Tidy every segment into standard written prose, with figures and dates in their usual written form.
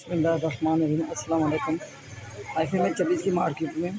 बिस्मिल्लाहिर्रहमानिर्रहीम। अस्सलाम वालेकुम। आज फिर मैं चब्बीस की मार्केट में,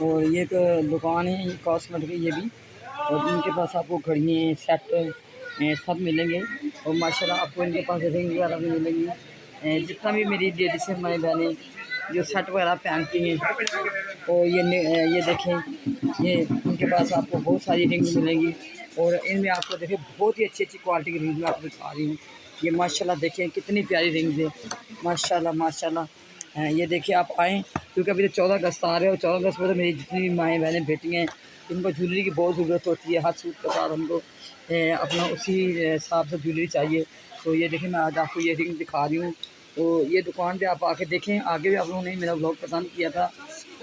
और ये एक दुकान है, ये कॉस्मेटिक है ये भी, और इनके पास आपको घड़ियाँ सेट सब मिलेंगे। और माशाल्लाह आपको इनके पास रिंग वगैरह भी मिलेंगी। जितना भी मेरी लेडीज़ है, हमारी बहनें जो सेट वगैरह पहनती हैं, और ये देखें, ये इनके पास आपको बहुत सारी रिंग मिलेंगी। और इनमें आपको देखें बहुत ही अच्छी अच्छी क्वालिटी की रिंग मैं आपको दिखा रही हूँ। ये माशाल्लाह देखें कितनी प्यारी रिंग्स है, माशाल्लाह माशाल्लाह। ये देखिए आप आएँ, क्योंकि अभी तो 14 अगस्त आ रहे हो। 14 अगस्त पर तो मेरी जितनी भी माएँ बहनें बेटी हैं, इनको ज्वेलरी की बहुत ज़रूरत होती है। हर सूट के साथ हमको अपना उसी हिसाब से ज्वेलरी चाहिए। तो ये देखिए मैं आज आपको ये रिंग दिखा रही हूँ। तो ये दुकान पे आप आके देखें। आगे भी आप लोगों ने मेरा व्लॉग पसंद किया था,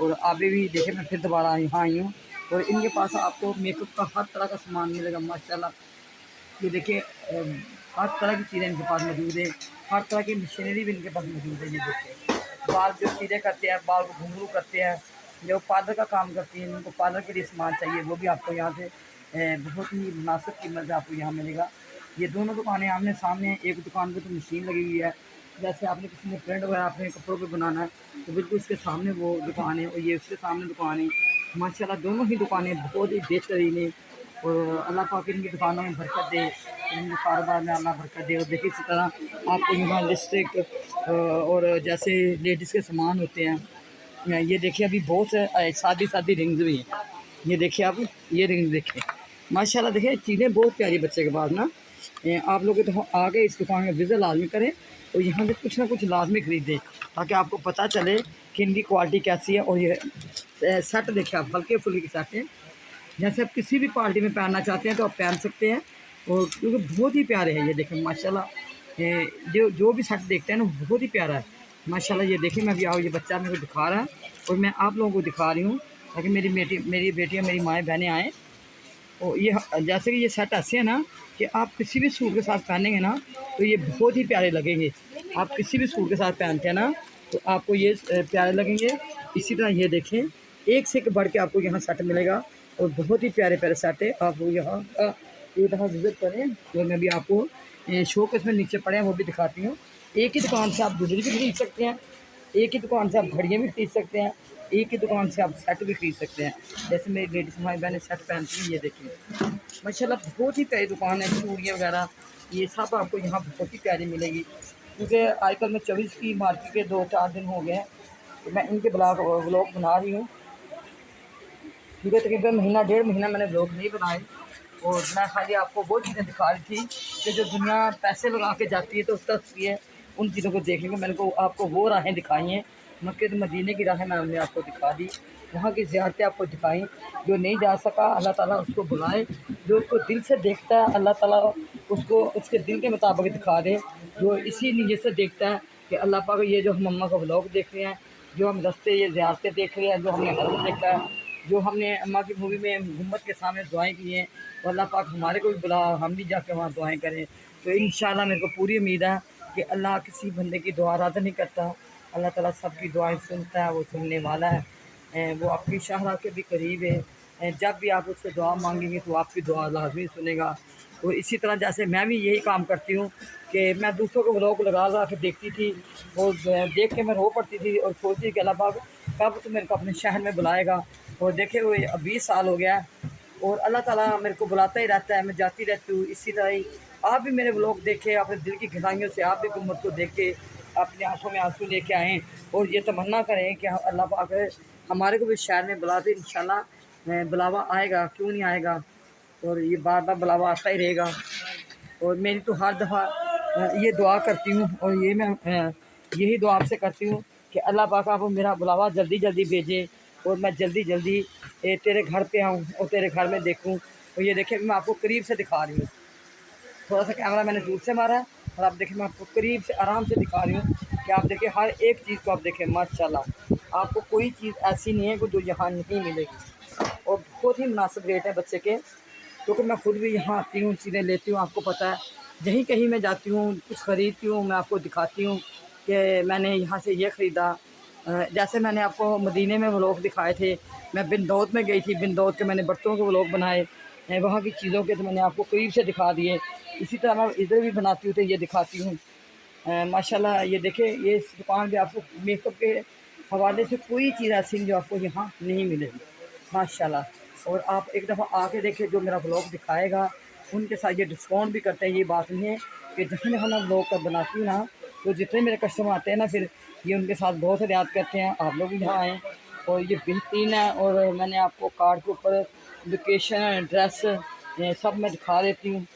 और आगे भी देखें, मैं फिर दोबारा यहाँ आई हूँ। और इनके पास आपको मेकअप का हर तरह का सामान मिलेगा माशाल्लाह। ये देखिए हर तरह की चीज़ें इनके पास मौजूद है। हर तरह की मशीनरी भी इनके पास मौजूद है। ये देखिए बाल जो सीधे करते हैं, बाल को घुंघरू करते हैं, जो पार्लर का काम करती हैं, उनको पार्लर के लिए सामान चाहिए, वो भी आपको यहाँ से बहुत ही मुनासिब कीमत में आपको यहाँ मिलेगा। ये दोनों दुकानें आमने सामने हैं। एक दुकान पे तो मशीन लगी हुई है, जैसे आपने किसी ने प्रिंट वगैरह अपने कपड़ों पे बनाना है, तो बिल्कुल उसके सामने वो दुकान है, और ये उसके सामने दुकान है। माशाल्लाह दोनों ही दुकानें बहुत ही बेहतरीन है। और अल्लाह पाक इनकी दुकानों में बरकत दे, इनके कारोबार में अल्लाह बरकत दे। और देखिए इसी तरह आपको यहाँ लिपस्टिक और जैसे लेडीज़ के सामान होते हैं, ये देखिए अभी बहुत सादी सादी रिंग्स भी हैं। ये देखिए आप, ये रिंग्स देखिए माशाल्लाह। देखिए चीज़ें बहुत प्यारी बच्चे के पास ना। आप लोग तो आगे इस दुकान में विज़िट लाजमी करें, और यहाँ से कुछ ना कुछ लाजमी ख़रीदें, ताकि आपको पता चले कि इनकी क्वालिटी कैसी है। और ये सेट देखिए आप, हल्के फुल्के सेट हैं, जैसे आप किसी भी पार्टी में पहनना चाहते हैं तो आप पहन सकते हैं। और क्योंकि बहुत ही प्यारे हैं, ये देखें माशाल्लाह। जो जो भी सेट देखते हैं ना, बहुत ही प्यारा है माशाल्लाह। ये देखिए मैं भी आओ, ये बच्चा मेरे को दिखा रहा है, और मैं आप लोगों को दिखा रही हूँ, ताकि मेरी बेटियाँ मेरी माएँ बहनें आएँ। और ये जैसे कि ये सेट ऐसे है ना, कि आप किसी भी सूट के साथ पहनेंगे ना, तो ये बहुत ही प्यारे लगेंगे। आप किसी भी सूट के साथ पहनते हैं ना, तो आपको ये प्यारे लगेंगे। इसी तरह ये देखें, एक से एक बढ़ के आपको यहाँ सेट मिलेगा, और बहुत ही प्यारे प्यारे सेट है। आप यहाँ का एक दफ़ा विज़िट करें। और मैं भी आपको शो केस में नीचे पड़े हैं वो भी दिखाती हूँ। एक ही दुकान से आप ज्वेलरी भी खरीद सकते हैं, एक ही दुकान से आप घड़ियाँ भी खरीद सकते हैं, एक ही दुकान से आप सेट भी खरीद सकते हैं। जैसे मेरी लेडीज़ हमारी बहनें सेट पहनती हैं, ये देखिए माशाल्लाह बहुत ही प्यारी दुकान है। चूड़ियाँ वगैरह ये सब आपको यहाँ बहुत ही प्यारी मिलेगी, क्योंकि आजकल मैं 24 की मार्केट के 2-4 दिन हो गए हैं, तो मैं इनके व्लॉग बना रही हूँ, क्योंकि तकरीबन महीना 1.5 महीना मैंने व्लॉग नहीं बनाए। और मैं खाली आपको वो चीज़ें दिखा रही थी कि जो दुनिया पैसे लगा के जाती है तो उस तरफ है, उन चीज़ों को देखने को मैंने को आपको वो राहें दिखाई हैं। मक्के तो मदीने की राहें मैंने आपको दिखा दी, वहाँ की ज़ियारतें आपको दिखाई। जो नहीं जा सका अल्लाह ताला उसको बुलाए, जो उसको दिल से देखता है अल्लाह ताला उसको उसके दिल के मुताबिक दिखा दे। जो इसी नीयत से देखता है कि अल्लाह पाक ये जो हम अम्मा का व्लॉग देख रहे हैं, जो हम रास्ते ये ज़ियारतें देख रहे हैं, जो हमने हरम देखा है, जो हमने अम्मा की मूवी में गुम्बद के सामने दुआएं की हैं, तो अल्लाह पाक हमारे को भी बुला, हम भी जाके वहाँ दुआएं करें। तो इंशाल्लाह मेरे को पूरी उम्मीद है कि अल्लाह किसी बंदे की दुआ रद्द नहीं करता। अल्लाह ताला सबकी दुआएं सुनता है, वो सुनने वाला है। वो आपकी शाहरा के भी करीब है। जब भी आप उससे दुआ मांगेंगे तो आपकी दुआ लाजमी सुनेगा। तो इसी तरह जैसे मैं भी यही काम करती हूँ कि मैं दूसरों को व्लॉग लगा लगा के देखती थी, और देख के मैं रो पड़ती थी, और सोचती कि अल्लाह पाक कब तो मेरे को अपने शहर में बुलाएगा। और देखे हुए 20 साल हो गया है, और अल्लाह ताला मेरे को बुलाता ही रहता है, मैं जाती रहती हूँ। इसी तरह ही आप भी मेरे व्लॉग देखें, अपने दिल की गहराइयों से आप भी गुम्बद को देख के अपनी आँखों में आंसू लेके आएँ, और ये तमन्ना करें कि अल्लाह पाक हमारे को भी शहर में बुला दे। इंशाल्लाह बुलावा आएगा, क्यों नहीं आएगा, और ये बार बार बुलावा आता ही रहेगा। और मेरी तो हर दफ़ा ये दुआ करती हूँ, और ये मैं यही दुआ आपसे करती हूँ कि अल्लाह पाक आप मेरा बुलावा जल्दी जल्दी भेजे, और मैं जल्दी जल्दी तेरे घर पे आऊँ और तेरे घर में देखूँ। और ये देखिए मैं आपको करीब से दिखा रही हूँ, थोड़ा सा कैमरा मैंने दूर से मारा है, और आप देखिए मैं आपको करीब से आराम से दिखा रही हूँ कि आप देखिए हर एक चीज़ को आप देखें माशाल्लाह। आपको कोई चीज़ ऐसी नहीं है कि जो यहाँ नहीं मिलेगी, और बहुत ही मुनासिब रेट है बच्चे के, क्योंकि मैं खुद भी यहाँ आती हूँ, चीज़ें लेती हूँ। आपको पता है जहीं कहीं मैं जाती हूँ कुछ ख़रीदती हूँ, मैं आपको दिखाती हूँ कि मैंने यहाँ से ये ख़रीदा। जैसे मैंने आपको मदीने में व्लॉग दिखाए थे, मैं बिंदौद में गई थी, बिंदौद के मैंने बर्तनों के व्लॉग बनाए, वहाँ की चीज़ों के तो मैंने आपको करीब से दिखा दिए। इसी तरह मैं इधर भी बनाती हूँ तो ये दिखाती हूँ। माशाल्लाह ये देखें, ये इस दुकान पे आपको मेकअप के हवाले से कोई चीज़ ऐसी नहीं जो आपको यहाँ नहीं मिलेगी माशाल्लाह। और आप एक दफ़ा आके देखें, जो मेरा ब्लॉग दिखाएगा उनके साथ ये डिस्काउंट भी करते हैं। ये बात नहीं है कि जहाँ जहाँ मैं ब्लॉग कर बनाती हूँ ना, तो जितने मेरे कस्टमर आते हैं ना, फिर ये उनके साथ बहुत रियायत करते हैं। आप लोग भी यहाँ आएँ और ये बेहतरीन है। और मैंने आपको कार्ड के ऊपर लोकेशन, एड्रेस सब मैं दिखा देती हूँ।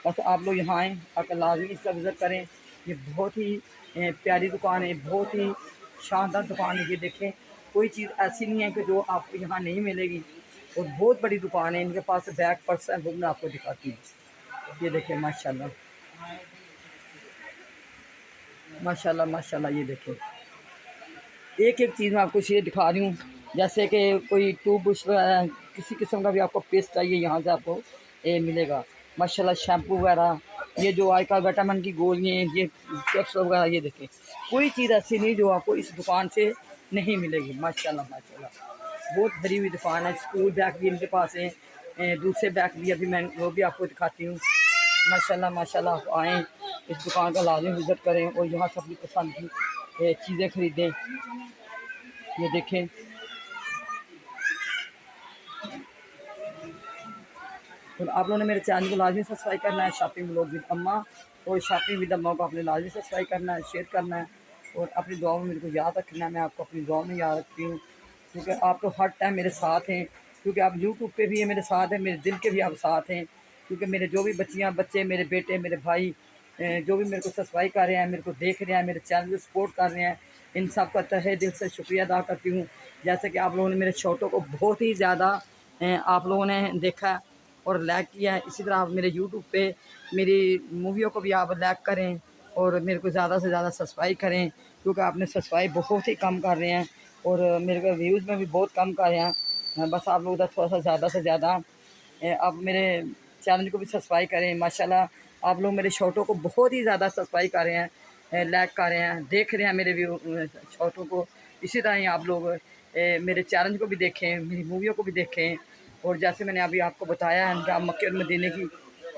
बस आप लोग यहाँ आएँ, आकर लाजमी इसका विज़िट करें। ये बहुत ही प्यारी दुकान है, बहुत ही शानदार दुकान है। ये देखें, कोई चीज़ ऐसी नहीं है कि जो आपको यहाँ नहीं मिलेगी। और बहुत बड़ी दुकान है, इनके पास बैग पर्स है, वो मैं आपको दिखाती हूँ। ये देखें माशाल्लाह माशाल्लाह माशाल्लाह। ये देखें, एक एक चीज़ मैं आपको ये दिखा रही हूँ। जैसे कि कोई टूथ ब्रश वगैरह, किसी किस्म का भी आपको पेस्ट चाहिए, यहाँ से आपको मिलेगा माशाल्लाह। शैम्पू वगैरह, ये जो आजकल विटामिन की गोलियाँ, ये चिप्स वगैरह, ये देखें, कोई चीज़ ऐसी नहीं जो आपको इस दुकान से नहीं मिलेगी माशाल्लाह माशाल्लाह। बहुत भरी हुई दुकान है। स्कूल बैग भी इनके पास हैं, दूसरे बैग भी अभी मैं वो भी आपको दिखाती हूँ माशाल्लाह माशाल्लाह। आप आएँ, इस दुकान का लाजमी विज़िट करें और यहाँ से अपनी पसंद की चीज़ें ख़रीदें। ये देखें, और आप लोगों ने मेरे चैनल को लाजमी सब्सक्राइब करना है, शॉपिंग व्लॉग विद अम्मा और शॉपिंग विद अम्मा को आपने लाजमी सब्सक्राइब करना है, शेयर करना है और अपनी दुआओं में मेरे को याद रखना है। मैं आपको अपनी दुआओं में याद रखती हूँ, क्योंकि आप तो हर टाइम मेरे साथ हैं। क्योंकि आप यूट्यूब पे भी है मेरे साथ हैं, मेरे दिल के भी आप साथ हैं। क्योंकि मेरे जो भी बच्चियाँ बच्चे, मेरे बेटे, मेरे भाई, जो भी मेरे को सब्सक्राइब कर रहे हैं, मेरे को देख रहे हैं, मेरे चैनल को सपोर्ट कर रहे हैं, इन सब का तहे दिल से शुक्रिया अदा करती हूँ। जैसे कि आप लोगों ने मेरे शॉर्टों को बहुत ही ज़्यादा आप लोगों ने देखा और लाइक किया है। इसी तरह आप मेरे यूट्यूब पे मेरी मूवियों को भी आप लाइक करें और मेरे को ज़्यादा से ज़्यादा सब्सक्राइब करें, क्योंकि आपने सब्सक्राइब बहुत ही कम कर रहे हैं और मेरे को व्यूज़ में भी बहुत कम कर रहे हैं। बस आप लोग उधर थोड़ा सा ज़्यादा से ज़्यादा आप मेरे चैनल को भी सब्सक्राइब करें। माशाल्लाह आप लोग मेरे शॉर्टों को बहुत ही ज़्यादा सब्सक्राइब कर रहे हैं, लाइक कर रहे हैं, देख रहे हैं मेरे व्यू शॉर्टों को। इसी तरह ही आप लोग मेरे चैनल को भी देखें, मेरी मूवियों को भी देखें। और जैसे मैंने अभी आपको बताया है जाम मक्के और मदीने की,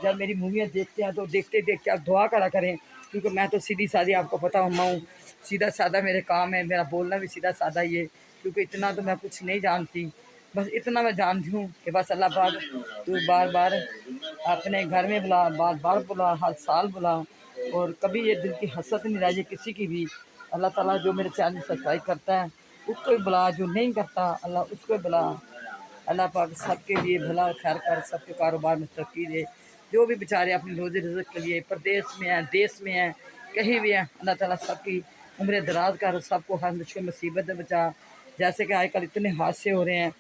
जब मेरी मूवियाँ देखते हैं तो देखते देखते आप दुआ करा करें, क्योंकि मैं तो सीधी सादी आपको पता हूँ, सीधा सादा मेरे काम है, मेरा बोलना भी सीधा सादा ही है। क्योंकि इतना तो मैं कुछ नहीं जानती, बस इतना मैं जानती हूँ कि बस अल्लाह पाक तू बार बार अपने घर में बुला, बार बार बुला, हर साल बुला, और कभी ये दिल की हसरत नहीं रह जाए किसी की भी। अल्लाह ताला जो मेरे चैनल सब्सक्राइब करता है उसको भी बुला, जो नहीं करता अल्लाह उसको भी बुला। अल्लाह पाक सबके लिए भला और खैर कर, सबके कारोबार में तरक्की दे। जो भी बेचारे अपनी रोज़ी रिज़्क़ के लिए प्रदेश में हैं, देश में हैं, कहीं भी हैं, अल्लाह ताला सबकी उम्र दराज कर, सबको हर मुश्किल मुसीबत से बचा। जैसे कि आजकल इतने हादसे हो रहे हैं,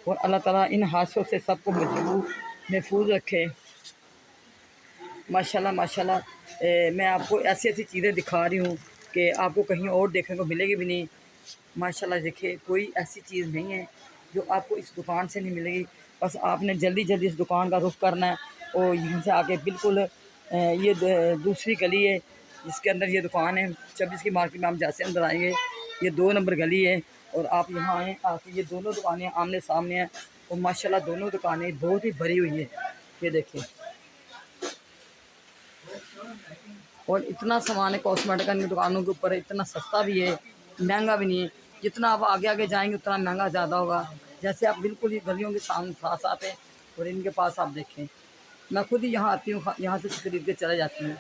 और अल्लाह ताला इन हादसों से सबको महफूज रखे माशाल्लाह माशाल्लाह। मैं आपको ऐसी ऐसी चीज़ें दिखा रही हूँ कि आपको कहीं और देखने को मिलेगी भी नहीं माशाल्लाह। देखिए, कोई ऐसी चीज़ नहीं है जो आपको इस दुकान से नहीं मिलेगी। बस आपने जल्दी जल्दी इस दुकान का रुख करना है और यहाँ से आके बिल्कुल ये दूसरी गली है जिसके अंदर ये दुकान है। 26 की मार्केट में हम जैसे अंदर आएंगे, ये 2 नंबर गली है और आप यहाँ आएँ, आके ये दोनों दुकानें आमने सामने हैं और माशाल्लाह दोनों दुकानें बहुत ही भरी हुई है। ये देखिए, और इतना सामान है कॉस्मेटिक की दुकानों के ऊपर, इतना सस्ता भी है, महंगा भी नहीं है। जितना आप आगे आगे जाएंगे उतना महंगा ज़्यादा होगा। जैसे आप बिल्कुल ही गलियों के साथ साथ हैं और इनके पास आप देखें, मैं खुद ही यहाँ आती हूँ, यहाँ से खरीद के चले जाती हूँ।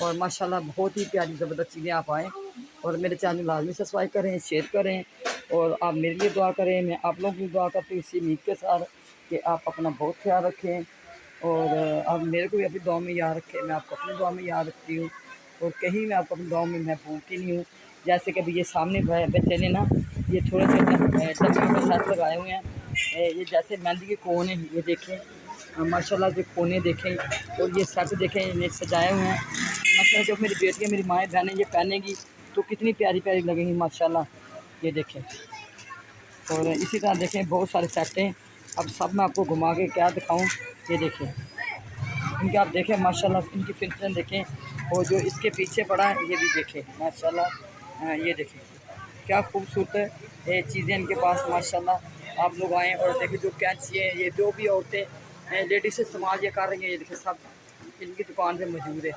और माशाल्लाह बहुत ही प्यारी ज़बरदस्त चीज़ें आप आएँ और मेरे चैनल लाजमी सब्सक्राइब करें, शेयर करें और आप मेरे लिए दुआ करें। मैं आप लोगों की दुआ करती हूँ इसी उम्मीद के साथ कि आप अपना बहुत ख्याल रखें और आप मेरे को भी अपनी दुआ में याद रखें, मैं आपको अपनी दुआ में याद रखती हूँ और कहीं मैं आपको अपनी दुआ में मैं भूलती नहीं हूँ। जैसे कि अभी ये सामने बच्चे ने ना ये थोड़े से डब्बियों में सेट लगाए हुए हैं, ये जैसे मेहंदी के कोन हैं, ये देखें माशाल्लाह जो कोने देखें और ये सेट देखें, ये सजाए हुए हैं माशाल्लाह। जो मेरी बेटियाँ, मेरी माएँ बहनें ये पहनेंगी तो कितनी प्यारी प्यारी लगेंगी माशाल्लाह। ये देखें, और इसी तरह देखें बहुत सारे सेट हैं, अब सब मैं आपको घुमा के क्या दिखाऊँ। ये देखें, इनके आप देखें माशाल्लाह, इनकी फिनिशिंग देखें, और जो इसके पीछे पड़ा है ये भी देखें माशाल्लाह। ये देखें क्या खूबसूरत चीज़ें इनके पास माशाल्लाह। आप लोग आएँ और देखें जो कैंची है, ये जो भी औरतें लेडीज़ इस्तेमाल ये कर रही हैं, ये देखें सब इनकी दुकान पे मौजूद है।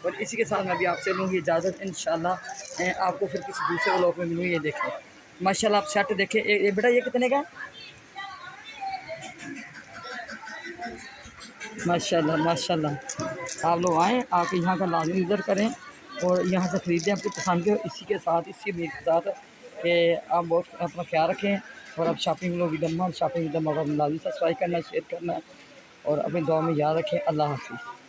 और इसी के साथ मैं भी आपसे लूँगी इजाज़त इंशाल्लाह। आपको फिर किसी दूसरे व्लॉग में मिलूँ। ये देखें माशाल्लाह आप सेट देखें। ये बेटा ये कितने का है? माशाल्लाह माशाल्लाह। आप लोग आएँ, आके यहाँ का लाज़मी विज़िट करें और यहाँ से ख़रीदें अपनी पसंद के। इसी के साथ इसी उम्मीद के साथ कि आप बहुत अपना ख्याल रखें और आप शॉपिंग लोग शॉपिंग का लाज़मी सब्सक्राइब करना, शेयर करना और अपनी दुआ में याद रखें। अल्लाह हाफ़िज़।